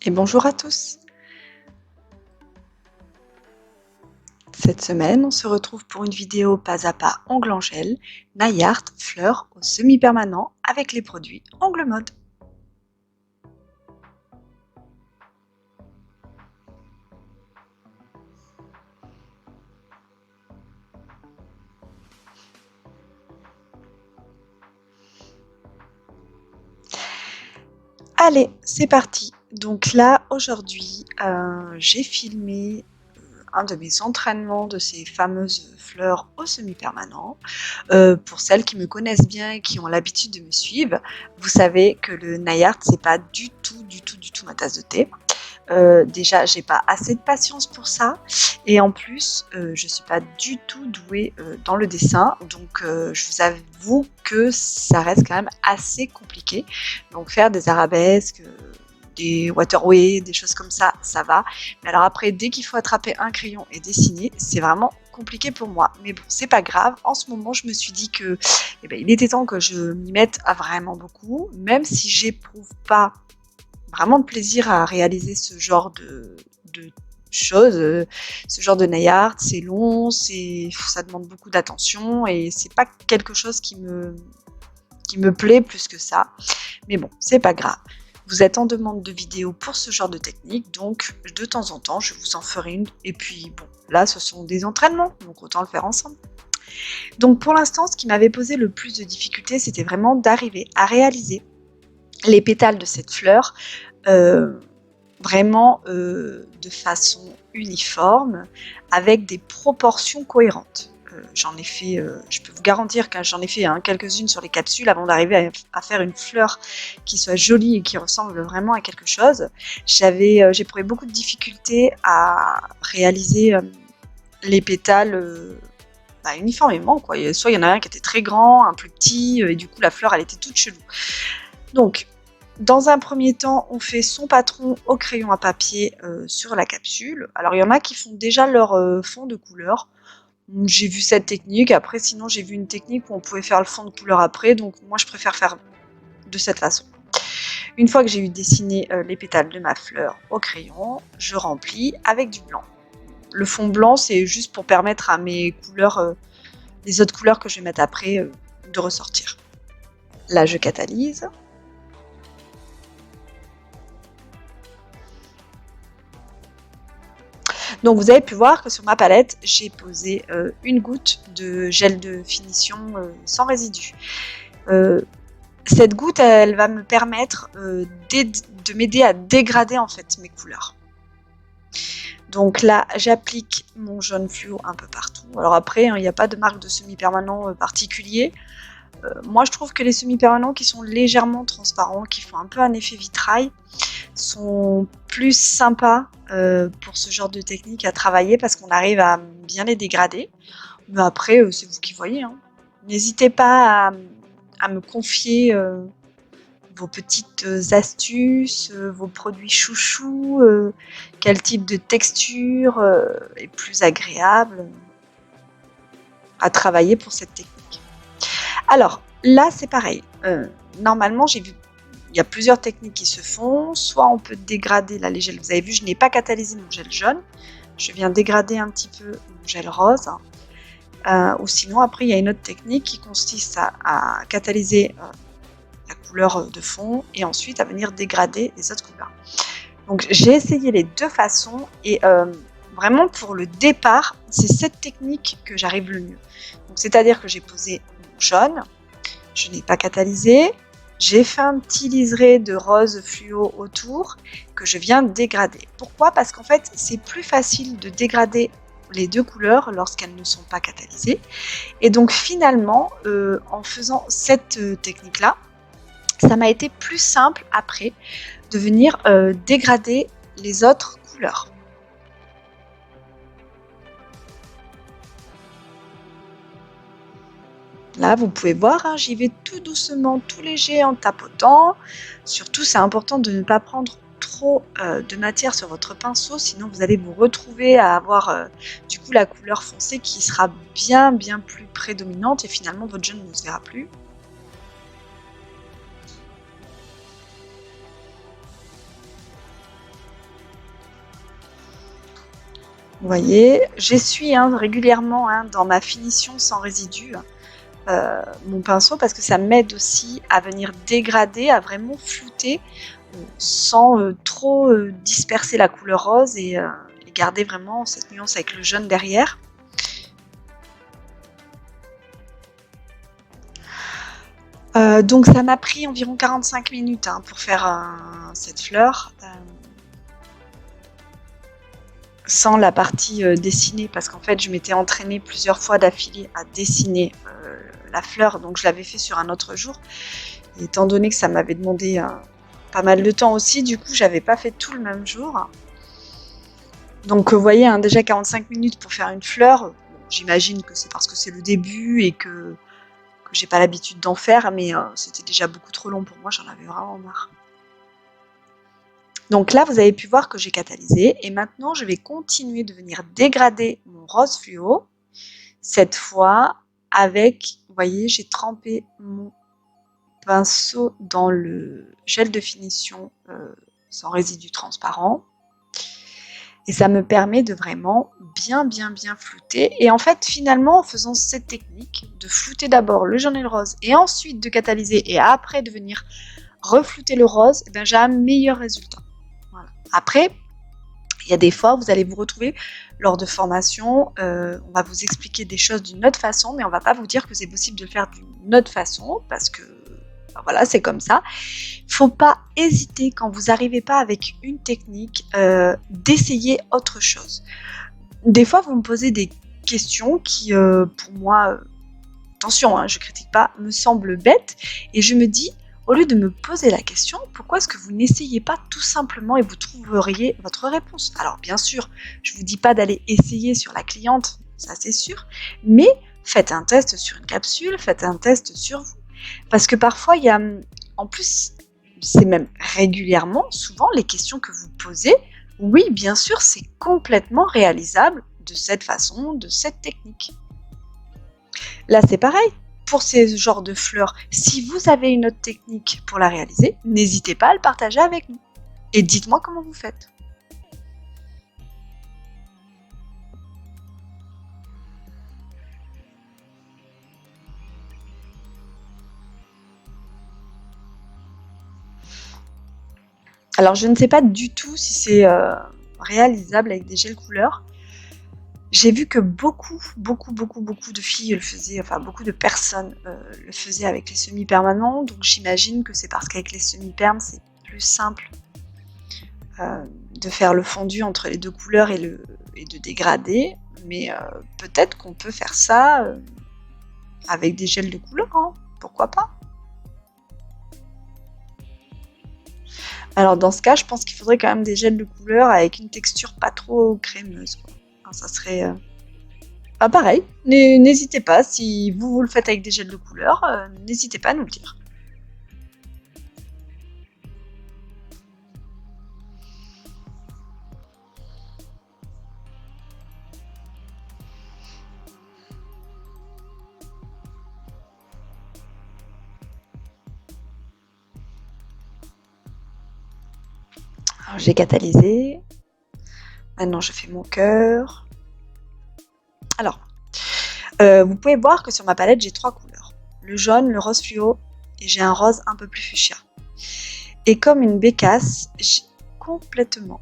Et bonjour à tous. Cette semaine, on se retrouve pour une vidéo pas à pas ongle en gel, nail art, fleurs au semi-permanent avec les produits Ongle Mode. Allez, c'est parti. Donc là, aujourd'hui, j'ai filmé un de mes entraînements de ces fameuses fleurs au semi-permanent. Pour celles qui me connaissent bien et qui ont l'habitude de me suivre, vous savez que le nail art, c'est pas du tout ma tasse de thé. Déjà, j'ai pas assez de patience pour ça, et en plus, je suis pas du tout douée dans le dessin, donc je vous avoue que ça reste quand même assez compliqué. Donc faire des arabesques, des waterway, des choses comme ça, ça va. Mais alors après, dès qu'il faut attraper un crayon et dessiner, c'est vraiment compliqué pour moi. Mais bon, c'est pas grave. En ce moment, je me suis dit que, il était temps que je m'y mette à vraiment beaucoup, même si j'éprouve pas vraiment de plaisir à réaliser ce genre de choses, ce genre de nail art. C'est long, ça demande beaucoup d'attention et c'est pas quelque chose qui me plaît plus que ça. Mais bon, c'est pas grave. Vous êtes en demande de vidéos pour ce genre de technique, donc de temps en temps, je vous en ferai une. Et puis bon, là, ce sont des entraînements, donc autant le faire ensemble. Donc pour l'instant, ce qui m'avait posé le plus de difficultés, c'était vraiment d'arriver à réaliser les pétales de cette fleur vraiment de façon uniforme, avec des proportions cohérentes. J'en ai fait, je peux vous garantir que j'en ai fait quelques-unes sur les capsules avant d'arriver à faire une fleur qui soit jolie et qui ressemble vraiment à quelque chose. J'ai éprouvé beaucoup de difficultés à réaliser les pétales uniformément, quoi. Soit il y en a un qui était très grand, un plus petit, et du coup la fleur elle était toute chelou. Donc dans un premier temps, on fait son patron au crayon à papier sur la capsule. Alors il y en a qui font déjà leur fond de couleur. J'ai vu cette technique. Après, sinon, j'ai vu une technique où on pouvait faire le fond de couleur après. Donc moi, je préfère faire de cette façon. Une fois que j'ai eu dessiné les pétales de ma fleur au crayon, je remplis avec du blanc. Le fond blanc, c'est juste pour permettre à mes couleurs, les autres couleurs que je vais mettre après, de ressortir. Là, je catalyse. Donc vous avez pu voir que sur ma palette, j'ai posé une goutte de gel de finition sans résidu. Cette goutte, elle va me permettre de m'aider à dégrader en fait mes couleurs. Donc là, j'applique mon jaune fluo un peu partout. Alors après, il n'y a pas de marque de semi-permanent particulier. Moi, je trouve que les semi-permanents qui sont légèrement transparents, qui font un peu un effet vitrail, sont plus sympas pour ce genre de technique à travailler parce qu'on arrive à bien les dégrader. Mais après, c'est vous qui voyez. Hein. N'hésitez pas à me confier vos petites astuces, vos produits chouchous, quel type de texture est plus agréable à travailler pour cette technique. Alors là, c'est pareil. Normalement, j'ai vu il y a plusieurs techniques qui se font. Soit on peut dégrader là, les gels. Vous avez vu, je n'ai pas catalysé mon gel jaune. Je viens dégrader un petit peu mon gel rose. Ou sinon, après, il y a une autre technique qui consiste à catalyser la couleur de fond et ensuite à venir dégrader les autres couleurs. Donc j'ai essayé les deux façons et vraiment pour le départ, c'est cette technique que j'arrive le mieux. C'est-à-dire que j'ai posé mon jaune, je n'ai pas catalysé, j'ai fait un petit liseré de rose fluo autour que je viens dégrader. Pourquoi? Parce qu'en fait, c'est plus facile de dégrader les deux couleurs lorsqu'elles ne sont pas catalysées. Et donc finalement, en faisant cette technique-là, ça m'a été plus simple après de venir dégrader les autres couleurs. Là, vous pouvez voir, hein, j'y vais tout doucement, tout léger en tapotant. Surtout, c'est important de ne pas prendre trop de matière sur votre pinceau, sinon vous allez vous retrouver à avoir du coup la couleur foncée qui sera bien plus prédominante et finalement votre jaune ne se verra plus. Vous voyez, j'essuie régulièrement dans ma finition sans résidus mon pinceau parce que ça m'aide aussi à venir dégrader, à vraiment flouter sans trop disperser la couleur rose et garder vraiment cette nuance avec le jaune derrière. Donc ça m'a pris environ 45 minutes pour faire cette fleur. Sans la partie dessinée, parce qu'en fait je m'étais entraînée plusieurs fois d'affilée à dessiner la fleur, donc je l'avais fait sur un autre jour. Et étant donné que ça m'avait demandé pas mal de temps aussi, du coup j'avais pas fait tout le même jour. Donc vous voyez, déjà 45 minutes pour faire une fleur, bon, j'imagine que c'est parce que c'est le début et que j'ai pas l'habitude d'en faire, mais c'était déjà beaucoup trop long pour moi, j'en avais vraiment marre. Donc là, vous avez pu voir que j'ai catalysé et maintenant je vais continuer de venir dégrader mon rose fluo. Cette fois avec, vous voyez, j'ai trempé mon pinceau dans le gel de finition sans résidu transparent. Et ça me permet de vraiment bien flouter. Et en fait, finalement, en faisant cette technique de flouter d'abord le jaune et le rose et ensuite de catalyser et après de venir reflouter le rose, eh bien, j'ai un meilleur résultat. Voilà. Après, il y a des fois, vous allez vous retrouver lors de formations, on va vous expliquer des choses d'une autre façon, mais on ne va pas vous dire que c'est possible de le faire d'une autre façon, parce que ben voilà, c'est comme ça. Il ne faut pas hésiter, quand vous n'arrivez pas avec une technique, d'essayer autre chose. Des fois, vous me posez des questions qui, pour moi, attention, je ne critique pas, me semblent bêtes, et je me dis, au lieu de me poser la question, pourquoi est-ce que vous n'essayez pas tout simplement et vous trouveriez votre réponse? Alors bien sûr, je ne vous dis pas d'aller essayer sur la cliente, ça c'est sûr, mais faites un test sur une capsule, faites un test sur vous. Parce que parfois, il y a, en plus, c'est même régulièrement, souvent, les questions que vous posez, oui, bien sûr, c'est complètement réalisable de cette façon, de cette technique. Là, c'est pareil. Pour ces genres de fleurs, si vous avez une autre technique pour la réaliser, n'hésitez pas à le partager avec nous. Et dites-moi comment vous faites. Alors, je ne sais pas du tout si c'est réalisable avec des gels couleurs. J'ai vu que beaucoup de filles le faisaient, enfin beaucoup de personnes le faisaient avec les semi-permanents, donc j'imagine que c'est parce qu'avec les semi-permes, c'est plus simple de faire le fondu entre les deux couleurs et de dégrader, mais peut-être qu'on peut faire ça avec des gels de couleur, pourquoi pas? Alors dans ce cas, je pense qu'il faudrait quand même des gels de couleur avec une texture pas trop crémeuse, quoi. Enfin, ça serait... pareil, n'hésitez pas, si vous le faites avec des gels de couleur, n'hésitez pas à nous le dire. Alors j'ai catalysé, maintenant je fais mon cœur. Alors, vous pouvez voir que sur ma palette, j'ai 3 couleurs. Le jaune, le rose fluo et j'ai un rose un peu plus fuchsia. Et comme une bécasse, j'ai complètement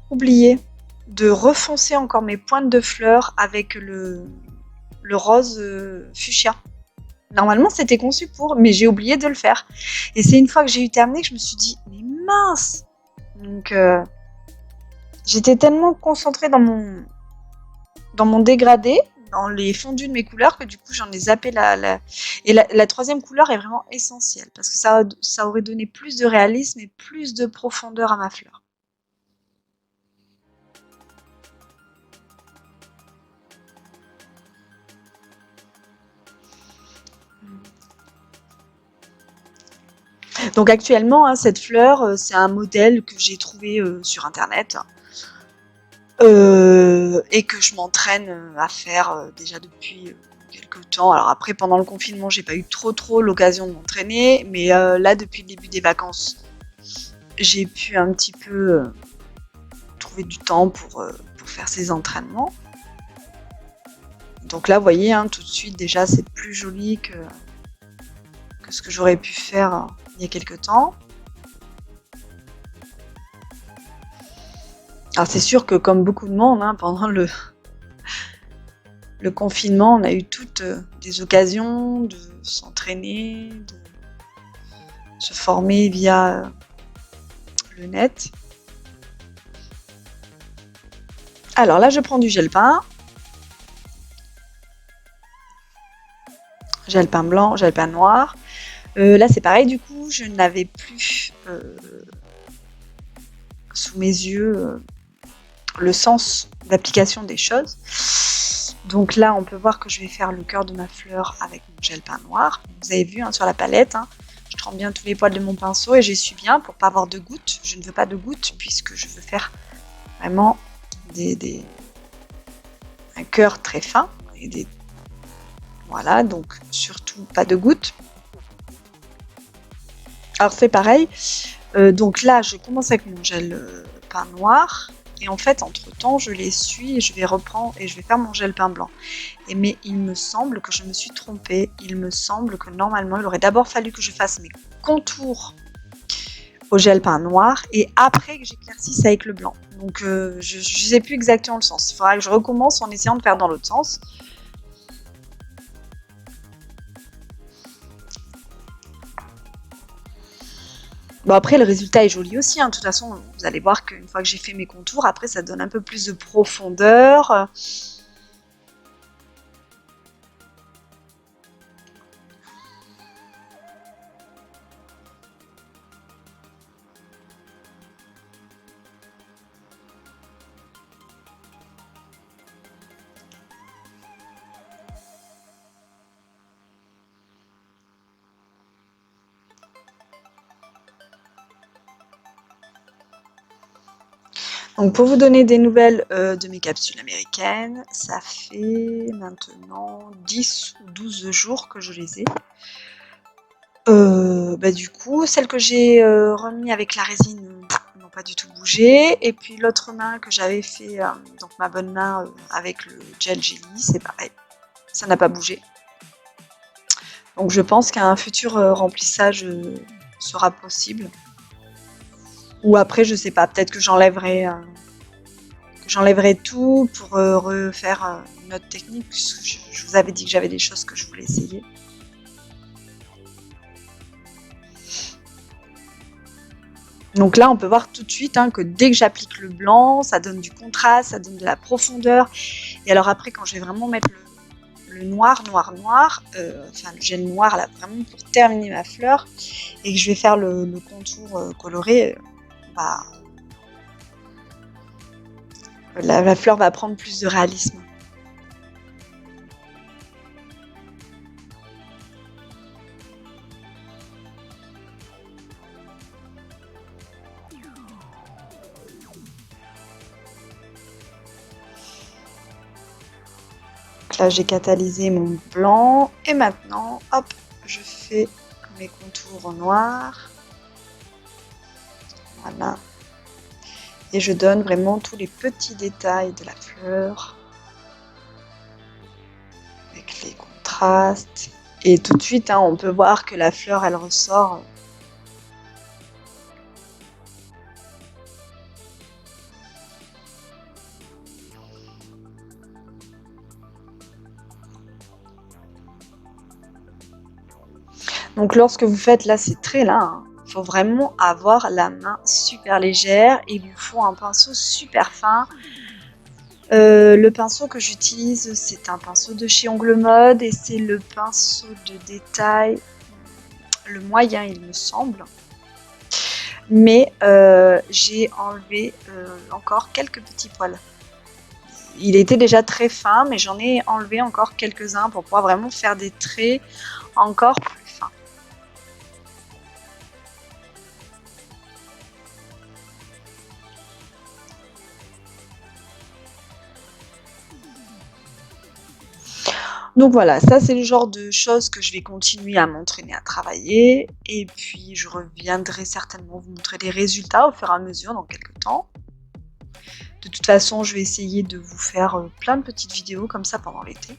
oublié de refoncer encore mes pointes de fleurs avec le rose fuchsia. Normalement, c'était conçu pour, mais j'ai oublié de le faire. Et c'est une fois que j'ai eu terminé que je me suis dit, mais mince! Donc, j'étais tellement concentrée dans mon dégradé, dans les fondus de mes couleurs, que du coup j'en ai zappé Et la troisième couleur est vraiment essentielle, parce que ça aurait donné plus de réalisme et plus de profondeur à ma fleur. Donc actuellement, cette fleur, c'est un modèle que j'ai trouvé sur internet. Et que je m'entraîne à faire déjà depuis quelques temps. Alors après, pendant le confinement, j'ai pas eu trop l'occasion de m'entraîner, mais là, depuis le début des vacances, j'ai pu un petit peu trouver du temps pour pour faire ces entraînements. Donc là, vous voyez, hein, tout de suite, déjà, c'est plus joli que ce que j'aurais pu faire il y a quelques temps. Alors c'est sûr que comme beaucoup de monde, hein, pendant le confinement, on a eu toutes des occasions de s'entraîner, de se former via le net. Alors là, je prends du gel peint. Gel peint blanc, gel peint noir. Là, c'est pareil, du coup, je n'avais plus sous mes yeux le sens d'application des choses. Donc là, on peut voir que je vais faire le cœur de ma fleur avec mon gel peint noir. Vous avez vu, hein, sur la palette, hein, je trempe bien tous les poils de mon pinceau et j'essuie bien pour pas avoir de gouttes. Je ne veux pas de gouttes puisque je veux faire vraiment un cœur très fin. Et voilà, donc surtout pas de gouttes. Alors c'est pareil. Donc là, je commence avec mon gel peint noir. Et en fait, entre-temps, je l'essuie et je vais reprendre et je vais faire mon gel peint blanc. Mais il me semble que je me suis trompée. Il me semble que normalement, il aurait d'abord fallu que je fasse mes contours au gel peint noir et après que j'éclaircisse avec le blanc. Donc, je ne sais plus exactement le sens. Il faudra que je recommence en essayant de faire dans l'autre sens. Bon, après, le résultat est joli aussi, hein. De toute façon, vous allez voir qu'une fois que j'ai fait mes contours, après, ça donne un peu plus de profondeur. Donc pour vous donner des nouvelles de mes capsules américaines, ça fait maintenant 10 ou 12 jours que je les ai. Du coup, celles que j'ai remis avec la résine n'ont pas du tout bougé. Et puis l'autre main que j'avais fait, donc ma bonne main avec le gel jelly, c'est pareil, ça n'a pas bougé. Donc je pense qu'un futur remplissage sera possible. Ou après, je sais pas, peut-être que j'enlèverai tout pour refaire une autre technique, puisque je vous avais dit que j'avais des choses que je voulais essayer. Donc là, on peut voir tout de suite, hein, que dès que j'applique le blanc, ça donne du contraste, ça donne de la profondeur. Et alors après, quand je vais vraiment mettre le noir, enfin le gel noir là, vraiment pour terminer ma fleur, et que je vais faire le contour coloré, la fleur va prendre plus de réalisme. Là, j'ai catalysé mon blanc et maintenant, hop, je fais mes contours en noir. Voilà. Et je donne vraiment tous les petits détails de la fleur avec les contrastes. Et tout de suite, hein, on peut voir que la fleur, elle ressort. Donc lorsque vous faites là ces traits là, il faut vraiment avoir la main super légère et il vous faut un pinceau super fin. Le pinceau que j'utilise, c'est un pinceau de chez Ongles Mode et c'est le pinceau de détail, le moyen il me semble. Mais j'ai enlevé encore quelques petits poils. Il était déjà très fin, mais j'en ai enlevé encore quelques-uns pour pouvoir vraiment faire des traits encore plus fins. Donc voilà, ça c'est le genre de choses que je vais continuer à m'entraîner à travailler. Et puis je reviendrai certainement vous montrer des résultats au fur et à mesure dans quelques temps. De toute façon, je vais essayer de vous faire plein de petites vidéos comme ça pendant l'été.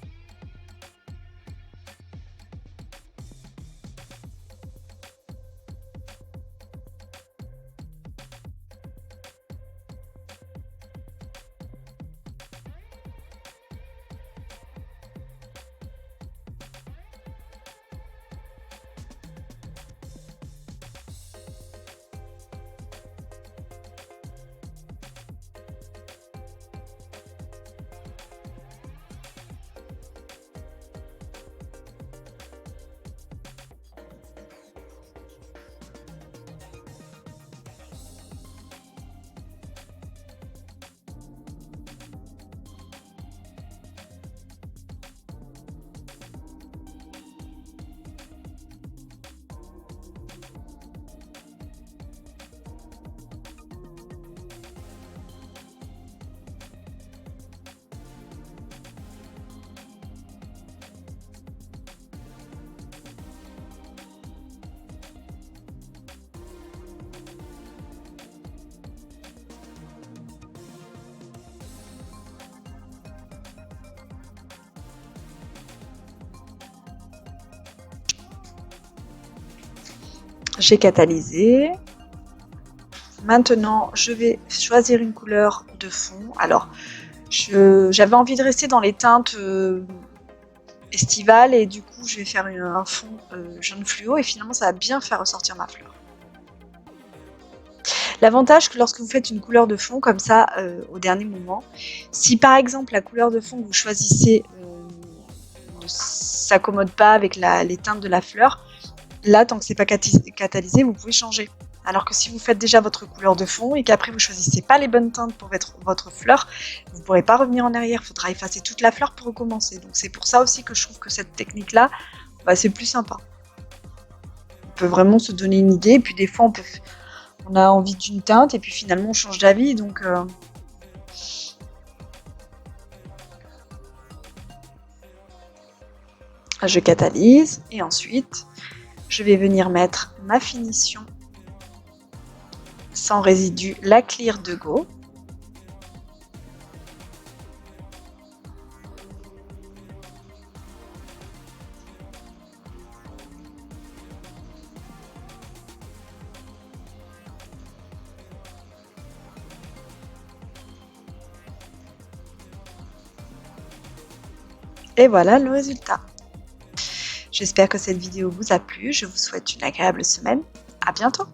J'ai catalysé. Maintenant, je vais choisir une couleur de fond. Alors, j'avais envie de rester dans les teintes estivales et du coup, je vais faire un fond jaune fluo et finalement, ça va bien faire ressortir ma fleur. L'avantage que lorsque vous faites une couleur de fond comme ça au dernier moment, si par exemple la couleur de fond que vous choisissez ne s'accommode pas avec les teintes de la fleur, là, tant que c'est pas catalysé, vous pouvez changer. Alors que si vous faites déjà votre couleur de fond et qu'après vous choisissez pas les bonnes teintes pour votre fleur, vous ne pourrez pas revenir en arrière, il faudra effacer toute la fleur pour recommencer. Donc c'est pour ça aussi que je trouve que cette technique-là, bah, c'est plus sympa. On peut vraiment se donner une idée, et puis des fois on a envie d'une teinte et puis finalement on change d'avis, donc je catalyse et ensuite je vais venir mettre ma finition sans résidu, la Clear de Go. Et voilà le résultat. J'espère que cette vidéo vous a plu. Je vous souhaite une agréable semaine. À bientôt!